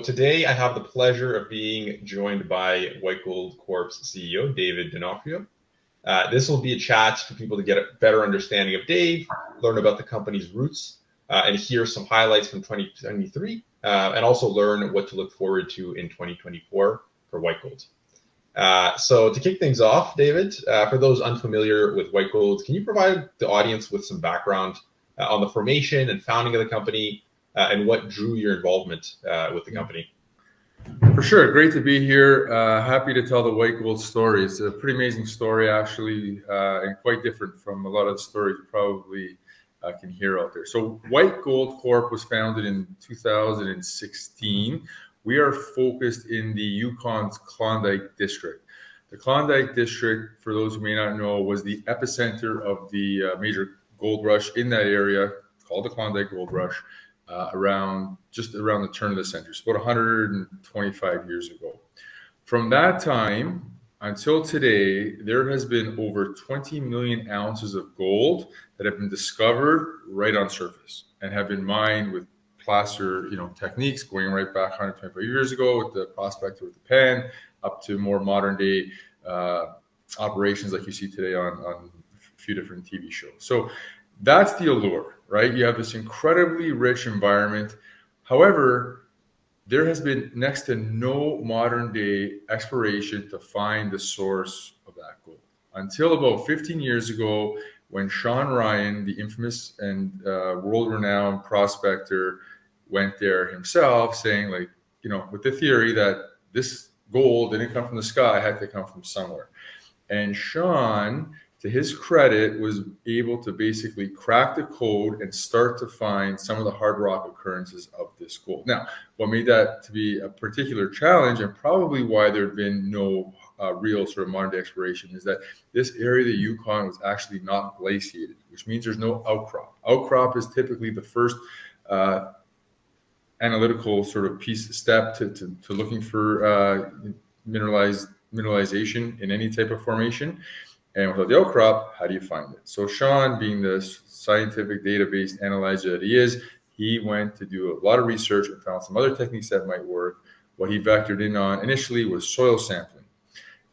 So today I have the pleasure of being joined by White Gold Corp's CEO, David D'Onofrio. This will be a chat for people to get a better understanding of Dave, learn about the company's roots, and hear some highlights from 2023, and also learn what to look forward to in 2024 for White Gold. So to kick things off, David, for those unfamiliar with White Gold, can you provide the audience with some background on the formation and founding of the company, and what drew your involvement with the company? For sure. Great to be here. Happy to tell the White Gold story. It's a pretty amazing story, actually, and quite different from a lot of the stories you probably can hear out there. So White Gold Corp was founded in 2016. We are focused in the Yukon's Klondike district. The Klondike district, for those who may not know, was the epicenter of the major gold rush in that area, called the Klondike Gold Rush. Around the turn of the century, so about 125 years ago. From that time until today, there has been over 20 million ounces of gold that have been discovered right on surface and have been mined with placer, techniques going right back 125 years ago with the prospector with the pen, up to more modern day operations like you see today on a few different TV shows. So that's the allure, right? You have this incredibly rich environment. However, there has been next to no modern day exploration to find the source of that gold until about 15 years ago, when Sean Ryan, the infamous and world-renowned prospector, went there himself, saying, with the theory that this gold didn't come from the sky, it had to come from somewhere. And Sean, to his credit, was able to basically crack the code and start to find some of the hard rock occurrences of this gold. Now, what made that to be a particular challenge, and probably why there had been no real sort of modern day exploration, is that this area of the Yukon was actually not glaciated, which means there's no outcrop. Outcrop is typically the first analytical sort of step to looking for mineralization in any type of formation. And without the outcrop, how do you find it? So Sean, being the scientific database analyzer that he is, he went to do a lot of research and found some other techniques that might work. What he vectored in on initially was soil sampling.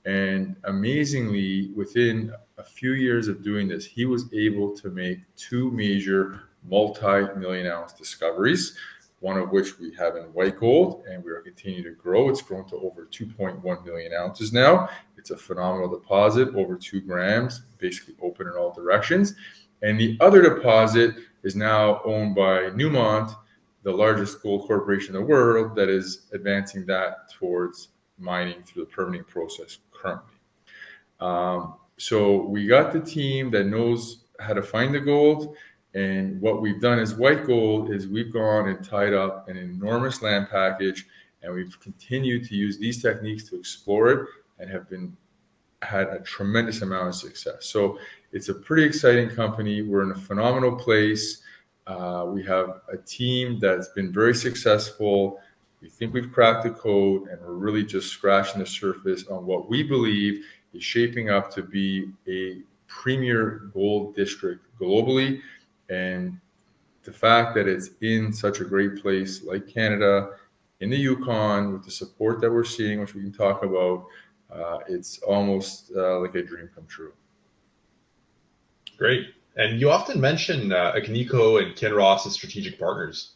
And amazingly, within a few years of doing this, he was able to make two major multi-million ounce discoveries, one of which we have in White Gold, and we are continuing to grow. It's grown to over 2.1 million ounces now. It's a phenomenal deposit, over 2 grams, basically open in all directions. And the other deposit is now owned by Newmont, the largest gold corporation in the world, that is advancing that towards mining through the permitting process currently. So we got the team that knows how to find the gold. And what we've done as White Gold is we've gone and tied up an enormous land package, and we've continued to use these techniques to explore it and have had a tremendous amount of success. So it's a pretty exciting company. We're in a phenomenal place. We have a team that's been very successful. We think we've cracked the code, and we're really just scratching the surface on what we believe is shaping up to be a premier gold district globally. And the fact that it's in such a great place like Canada, in the Yukon, with the support that we're seeing, which we can talk about, it's almost like a dream come true. Great. And you often mention Agnico and Kinross as strategic partners.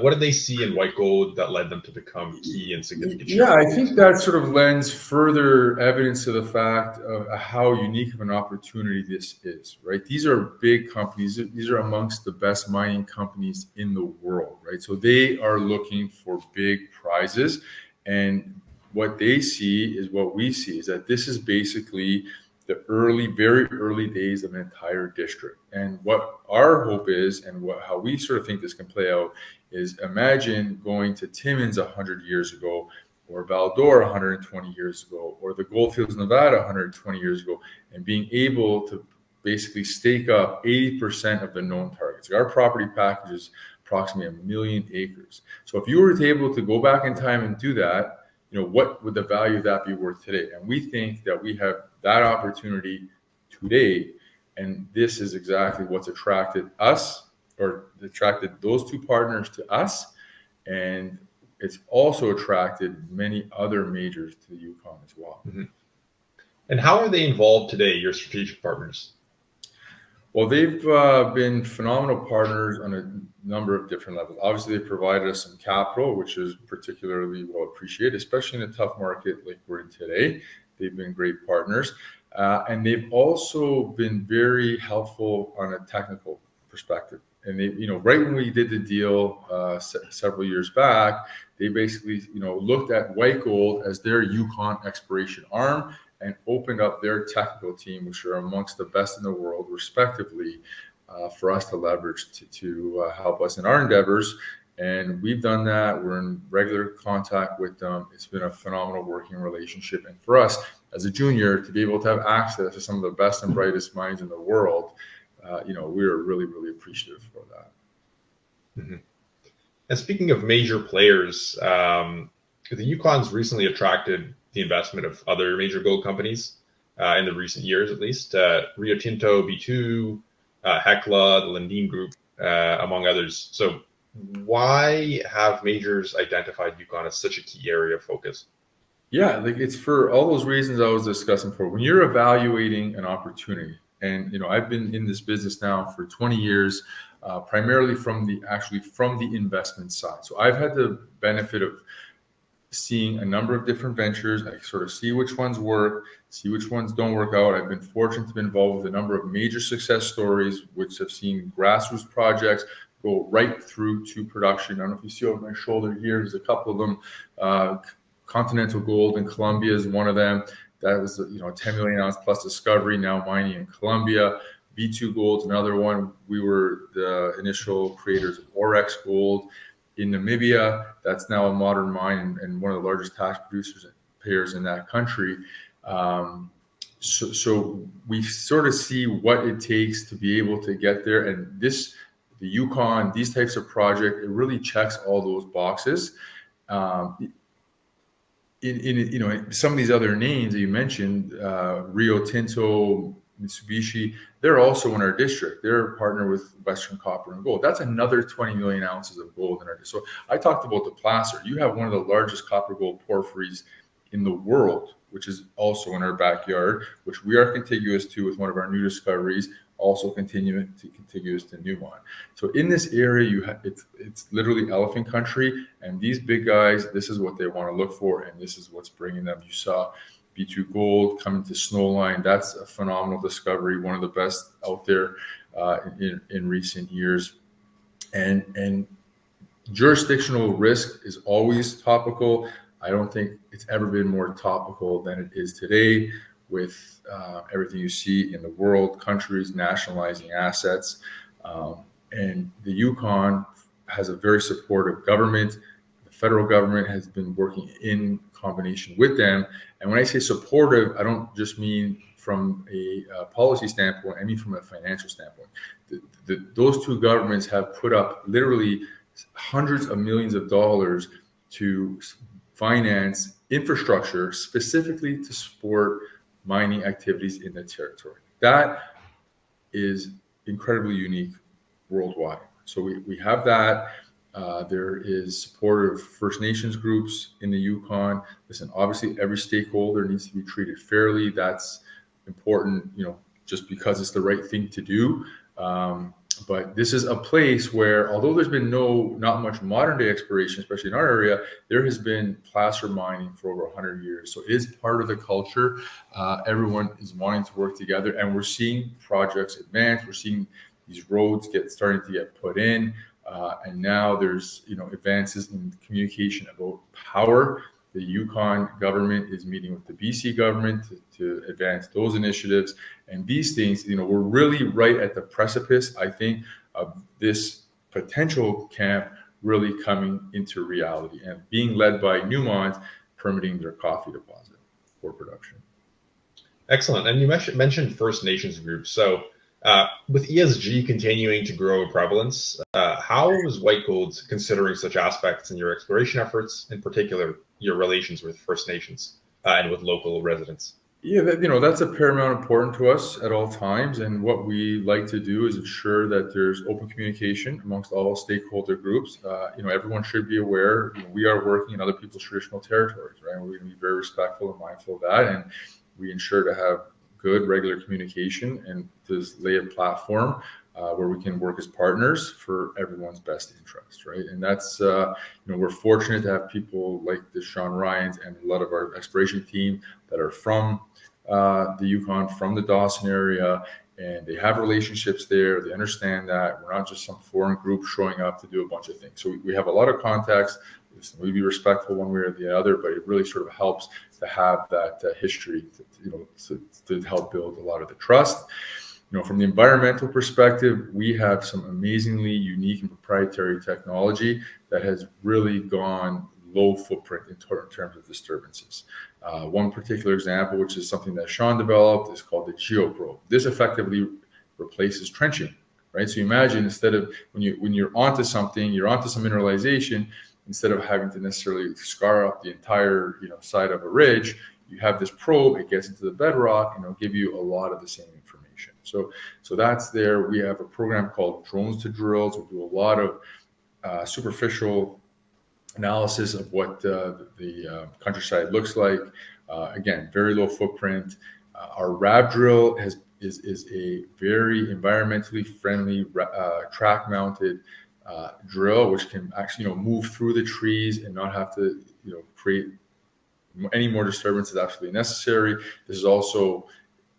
What did they see in White Gold that led them to become key and significant? Yeah, I think that sort of lends further evidence to the fact of how unique of an opportunity this is, right? These are big companies. These are amongst the best mining companies in the world, right? So they are looking for big prizes. And what they see is what we see, is that this is basically the very early days of an entire district. And what our hope is, and how we sort of think this can play out, is imagine going to Timmins 100 years ago, or Val-d'Or 120 years ago, or the Goldfields, Nevada 120 years ago, and being able to basically stake up 80% of the known targets. Our property package is approximately 1 million acres. So if you were able to go back in time and do that, what would the value of that be worth today? And we think that we have that opportunity today. And this is exactly what's attracted us, or attracted those two partners to us. And it's also attracted many other majors to the Yukon as well. Mm-hmm. And how are they involved today, your strategic partners? Well, they've been phenomenal partners on a number of different levels. Obviously, they provided us some capital, which is particularly well appreciated, especially in a tough market like we're in today. They've been great partners. And they've also been very helpful on a technical perspective. And they, right when we did the deal several years back, they basically, looked at White Gold as their Yukon exploration arm and opened up their technical team, which are amongst the best in the world, respectively, for us to leverage to help us in our endeavors. And we've done that. We're in regular contact with them. It's been a phenomenal working relationship. And for us, as a junior, to be able to have access to some of the best and brightest minds in the world, we are really, really appreciative for that. Mm-hmm. And speaking of major players, the Yukon's recently attracted the investment of other major gold companies in the recent years, at least. Rio Tinto, B2, Hecla, the Lundin Group, among others. So why have majors identified Yukon as such a key area of focus? Yeah, like it's for all those reasons I was discussing before. When you're evaluating an opportunity, and I've been in this business now for 20 years, primarily from the investment side. So I've had the benefit of seeing a number of different ventures. I sort of see which ones work, see which ones don't work out. I've been fortunate to be involved with a number of major success stories, which have seen grassroots projects go right through to production. I don't know if you see over my shoulder here, there's a couple of them. Continental Gold in Colombia is one of them. That was 10 million ounce plus discovery, now mining in Colombia. B2 Gold's another one. We were the initial creators of Orex Gold in Namibia. That's now a modern mine and one of the largest tax producers and payers in that country. So we sort of see what it takes to be able to get there. And the Yukon, these types of projects, it really checks all those boxes. In some of these other names that you mentioned, Rio Tinto, Mitsubishi, they're also in our district. They're a partner with Western Copper and Gold. That's another 20 million ounces of gold in our district. So I talked about the placer. You have one of the largest copper gold porphyries in the world, which is also in our backyard, which we are contiguous to with one of our new discoveries, also contiguous to Newmont. So in this area, it's literally elephant country, and these big guys, this is what they want to look for, and this is what's bringing them. You saw B2 Gold coming to Snowline. That's a phenomenal discovery, one of the best out there in recent years. And jurisdictional risk is always topical. I don't think it's ever been more topical than it is today, with everything you see in the world, countries nationalizing assets. And the Yukon has a very supportive government. The federal government has been working in combination with them. And when I say supportive, I don't just mean from a policy standpoint, I mean from a financial standpoint. Those two governments have put up literally hundreds of millions of dollars to finance infrastructure specifically to support mining activities in the territory. That is incredibly unique worldwide. So we have that. There is supportive First Nations groups in the Yukon. Listen, obviously every stakeholder needs to be treated fairly. That's important, just because it's the right thing to do. But this is a place where, although there's been not much modern day exploration, especially in our area, there has been placer mining for over 100 years. So it is part of the culture. Everyone is wanting to work together, and we're seeing projects advance. We're seeing these roads starting to get put in, and now there's advances in communication about power. The Yukon government is meeting with the BC government to advance those initiatives. And these things, we're really right at the precipice, I think, of this potential camp really coming into reality and being led by Newmont permitting their coffee deposit for production. Excellent. And you mentioned First Nations groups. So with ESG continuing to grow in prevalence, how is White Gold considering such aspects in your exploration efforts, in particular your relations with First Nations and with local residents? Yeah, that's a paramount important to us at all times. And what we like to do is ensure that there's open communication amongst all stakeholder groups. Everyone should be aware, we are working in other people's traditional territories, right? We're going to be very respectful and mindful of that. And we ensure to have good regular communication and just lay a platform where we can work as partners for everyone's best interest, right? And that's, we're fortunate to have people like the Sean Ryans and a lot of our exploration team that are from the Yukon, from the Dawson area, and they have relationships there. They understand that we're not just some foreign group showing up to do a bunch of things. So we have a lot of contacts. We be respectful one way or the other, but it really sort of helps to have that history to help build a lot of the trust. From the environmental perspective, we have some amazingly unique and proprietary technology that has really gone low footprint in terms of disturbances. One particular example, which is something that Sean developed, is called the geoprobe. This effectively replaces trenching, right? So you imagine, instead of when you're onto something, you're onto some mineralization, instead of having to necessarily scar up the entire side of a ridge, you have this probe. It gets into the bedrock, and it'll give you a lot of the same information. So that's there. We have a program called Drones to Drills. We do a lot of superficial analysis of what the countryside looks like. Again, very low footprint. Our RAB drill is a very environmentally friendly track-mounted drill, which can actually move through the trees and not have to create any more disturbance is absolutely necessary. This is also,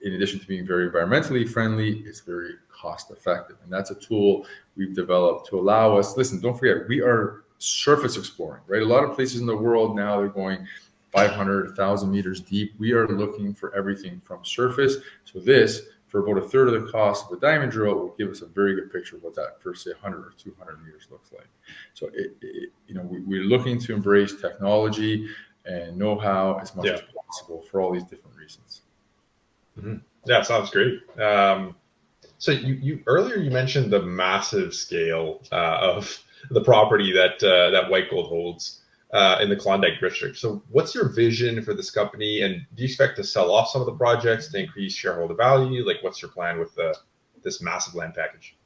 in addition to being very environmentally friendly, it's very cost effective, and that's a tool we've developed to allow us. Listen, don't forget, we are surface exploring, right? A lot of places in the world now, they're going 500, 1,000 meters deep. We are looking for everything from surface. So this, for about a third of the cost of a diamond drill, will give us a very good picture of what that first, say, 100 or 200 meters looks like. So we're looking to embrace technology and know-how as much as possible for all these different reasons. Mm-hmm. Yeah, sounds great. So you earlier you mentioned the massive scale of the property that White Gold holds in the Klondike district. So what's your vision for this company, and do you expect to sell off some of the projects to increase shareholder value? Like, what's your plan with this massive land package?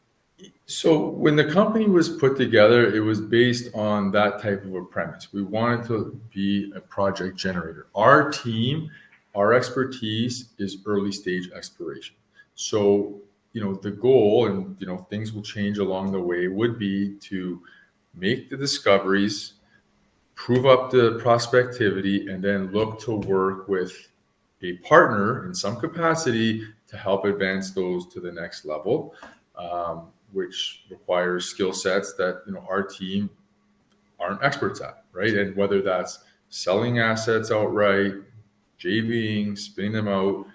So when the company was put together, it was based on that type of a premise. We wanted to be a project generator. Our team, our expertise is early stage exploration. So, the goal, and, things will change along the way, would be to make the discoveries, prove up the prospectivity, and then look to work with a partner in some capacity to help advance those to the next level. Which requires skill sets that our team aren't experts at, right? And whether that's selling assets outright, JVing, spinning them out,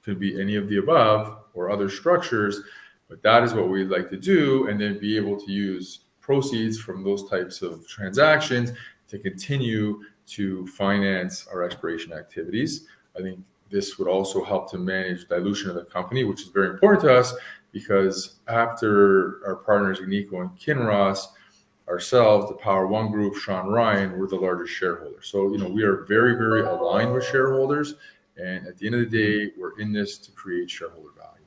could be any of the above or other structures, but that is what we'd like to do, and then be able to use proceeds from those types of transactions to continue to finance our exploration activities. I think this would also help to manage dilution of the company, which is very important to us, because after our partners Agnico and Kinross, ourselves, the Power One Group, Sean Ryan, we're the largest shareholder. So we are very, very aligned with shareholders, and at the end of the day, we're in this to create shareholder value.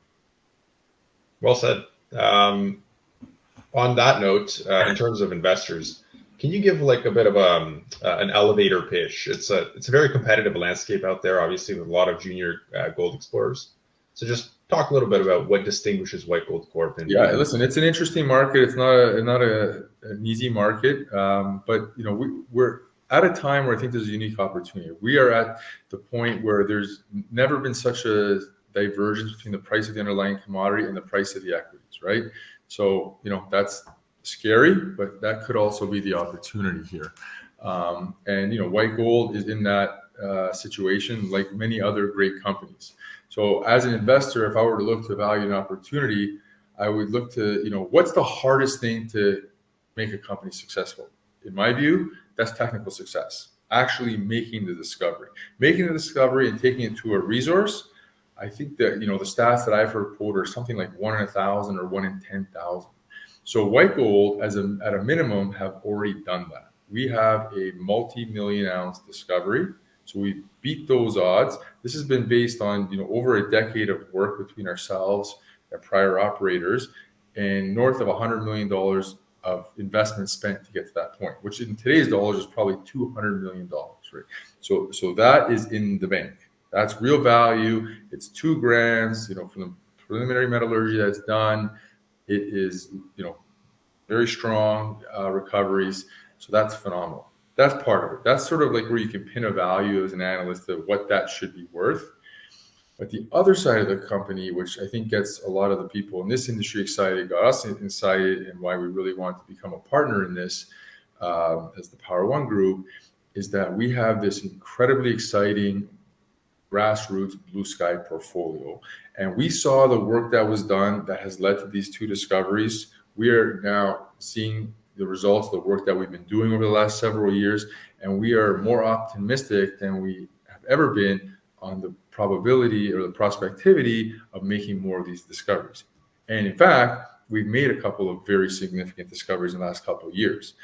Well said. On that note, in terms of investors, can you give like a bit of an elevator pitch? It's a very competitive landscape out there, obviously, with a lot of junior gold explorers. So just talk a little bit about what distinguishes White Gold Corp. Listen, it's an interesting market. It's not an easy market, but we're at a time where I think there's a unique opportunity. We are at the point where there's never been such a divergence between the price of the underlying commodity and the price of the equities, right? So that's scary, but that could also be the opportunity here. And White Gold is in that situation, like many other great companies. So as an investor, if I were to look to value an opportunity, I would look to, what's the hardest thing to make a company successful? In my view, that's technical success. Actually making the discovery and taking it to a resource. I think that, the stats that I've heard quoted are something like 1 in 1,000 or 1 in 10,000. So White Gold, at a minimum, have already done that. We have a multi-million ounce discovery. So we beat those odds. This has been based on, over a decade of work between ourselves and prior operators, and north of $100 million of investment spent to get to that point, which in today's dollars is probably $200 million, right? So that is in the bank. That's real value. It's 2 grams, from the preliminary metallurgy that's done. It is, very strong recoveries. So that's phenomenal. That's part of it. That's sort of like where you can pin a value as an analyst of what that should be worth. But the other side of the company, which I think gets a lot of the people in this industry excited, got us excited, and why we really want to become a partner in this as the Power One Group, is that we have this incredibly exciting grassroots blue sky portfolio. And we saw the work that was done that has led to these 2 discoveries. We are now seeing the results of the work that we've been doing over the last several years, and we are more optimistic than we have ever been on the probability or the prospectivity of making more of these discoveries. And in fact, we've made a couple of very significant discoveries in the last couple of years.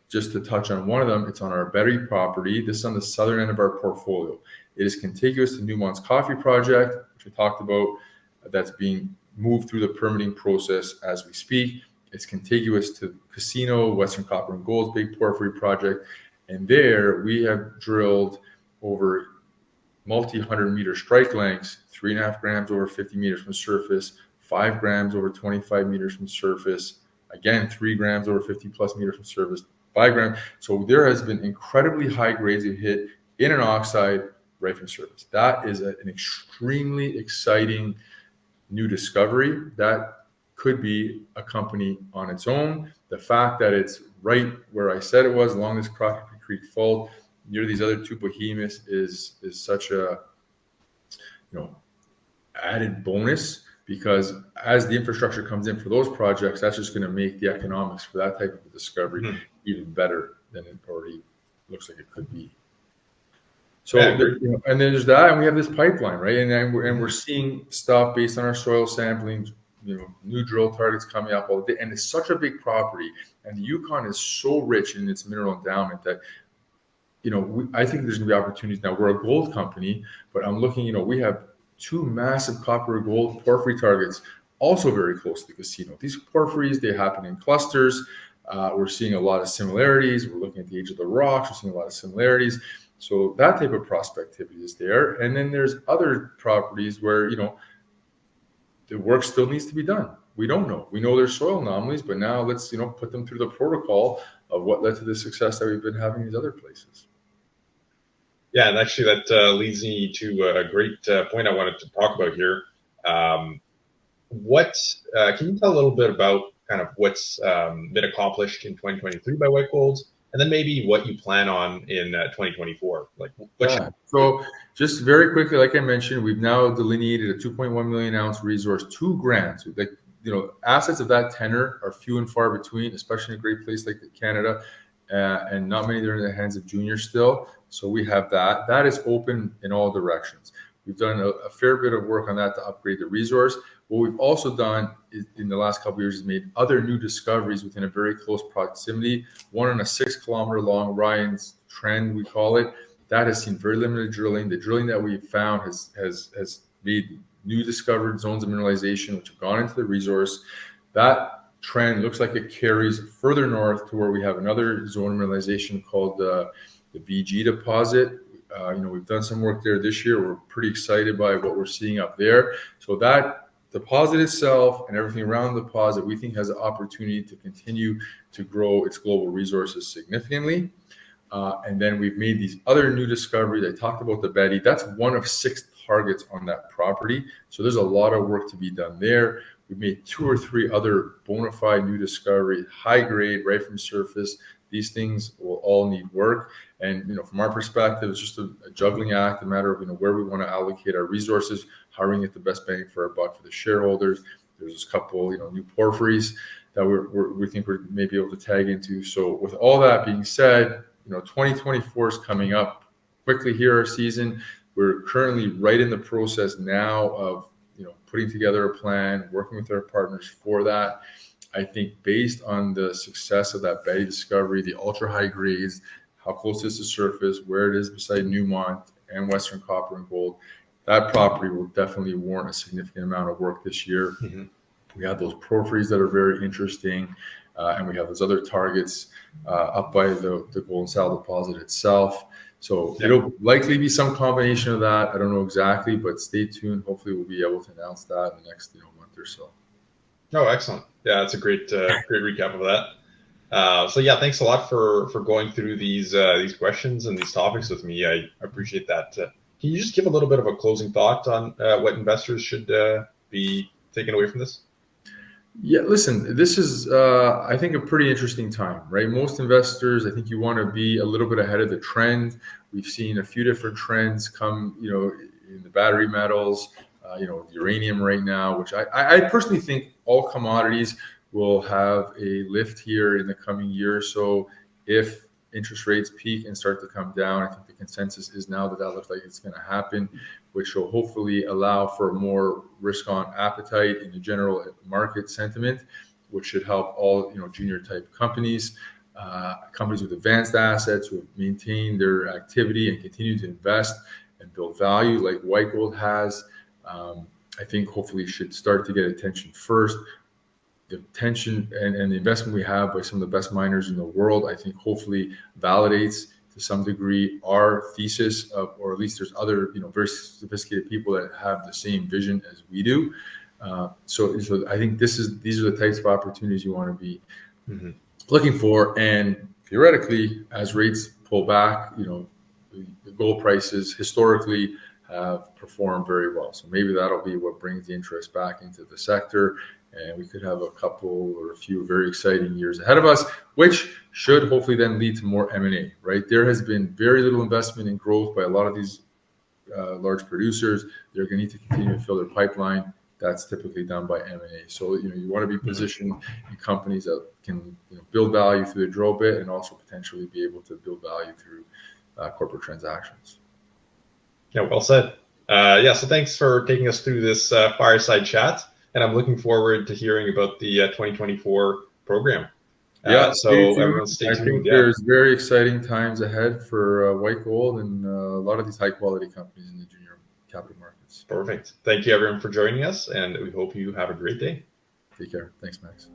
Just to touch on one of them, it's on our Betty property. This is on the southern end of our portfolio. It is contiguous to Newmont's Coffee Project, which we talked about, that's being moved through the permitting process as we speak. It's contiguous to Casino, Western Copper and Gold's big porphyry project. And there we have drilled over multi-100-meter strike lengths, 3.5 grams over 50 meters from surface, 5 grams over 25 meters from surface, again, 3 grams over 50 plus meters from surface, 5 grams. So there has been incredibly high grades of hit in an oxide right from surface. That is an extremely exciting new discovery that could be a company on its own. The fact that it's right where I said it was, along this Crockett Creek Fault, near these other 2 behemoths, is such a added bonus, because as the infrastructure comes in for those projects, that's just going to make the economics for that type of a discovery even better than it already looks like it could be. So, and then there's that, and we have this pipeline, right? And we're seeing stuff based on our soil sampling, new drill targets coming up all day, and it's such a big property, and the Yukon is so rich in its mineral endowment that, I think there's going to be opportunities. Now, we're a gold company, but I'm looking, we have 2 massive copper gold porphyry targets, also very close to the Casino. These porphyries, they happen in clusters. We're seeing a lot of similarities. We're looking at the age of the rocks. We're seeing a lot of similarities. So that type of prospectivity is there. And then there's other properties where, the work still needs to be done. We don't know. We know there's soil anomalies, but now let's, put them through the protocol of what led to the success that we've been having in these other places. Yeah, and actually that leads me to a great point I wanted to talk about here. What can you tell a little bit about kind of what's been accomplished in 2023 by White Gold, and then maybe what you plan on in 2024? So just very quickly, like I mentioned, we've now delineated a 2.1 million ounce resource, 2 grants. Like, assets of that tenor are few and far between, especially in a great place like Canada, and not many that are in the hands of juniors still. So we have that. That is open in all directions. We've done a fair bit of work on that to upgrade the resource. What we've also done in the last couple of years is made other new discoveries within a very close proximity. One on a 6-kilometer long Ryan's Trend, we call it. That has seen very limited drilling. The drilling that we've found has made new discovered zones of mineralization which have gone into the resource. That trend looks like it carries further north to where we have another zone of mineralization called the BG deposit. We've done some work there this year. We're pretty excited by what we're seeing up there. So that deposit itself and everything around the deposit, we think has an opportunity to continue to grow its global resources significantly. And then we've made these other new discoveries. I talked about the Betty. That's one of 6 targets on that property. So there's a lot of work to be done there. We've made 2 or 3 other bona fide new discoveries, high grade, right from surface. These things will all need work. And, from our perspective, it's just a juggling act, a matter of, where we want to allocate our resources, how we get the best bang for our buck for the shareholders. There's a couple, new porphyries that we think we may be able to tag into. So with all that being said, 2024 is coming up quickly here, our season. We're currently right in the process now of, putting together a plan, working with our partners for that. I think based on the success of that Betty discovery, the ultra high grades, how close it is to surface, where it is beside Newmont, and Western Copper and Gold. That property will definitely warrant a significant amount of work this year. Mhm. We have those porphyries that are very interesting, and we have those other targets up by the gold and sal deposit itself. So it'll likely be some combination of that. I don't know exactly, but stay tuned. Hopefully, we'll be able to announce that in the next month or so. Oh, excellent! Yeah, that's a great recap of that. So yeah, thanks a lot for going through these questions and these topics with me. I appreciate that. Can you just give a little bit of a closing thought on what investors should be taking away from this? Yeah, listen, this is, I think, a pretty interesting time, right? Most investors, I think you want to be a little bit ahead of the trend. We've seen a few different trends come, in the battery metals, uranium right now, which I personally think all commodities will have a lift here in the coming year or so. If interest rates peak and start to come down, I think the consensus is now that looks like it's going to happen, which will hopefully allow for more risk-on appetite in the general market sentiment, which should help all junior type companies, companies with advanced assets who have maintained their activity and continue to invest and build value like White Gold has. I think hopefully should start to get attention first. The attention and the investment we have by some of the best miners in the world, I think hopefully validates to some degree our thesis of, or at least there's other, very sophisticated people that have the same vision as we do. So I think these are the types of opportunities you want to be looking for. And theoretically, as rates pull back, the gold prices historically have performed very well. So maybe that'll be what brings the interest back into the sector. And we could have a couple or a few very exciting years ahead of us, which should hopefully then lead to more M&A, right? There has been very little investment in growth by a lot of these large producers. They're going to need to continue to fill their pipeline. That's typically done by M&A. So, you want to be positioned in companies that can build value through the drill bit and also potentially be able to build value through corporate transactions. Yeah, well said. So thanks for taking us through this fireside chat. And I'm looking forward to hearing about the 2024 program. So everyone stay tuned. I think there's very exciting times ahead for White Gold and a lot of these high quality companies in the junior capital markets. Perfect. Thank you everyone for joining us, and we hope you have a great day. Take care. Thanks, Max.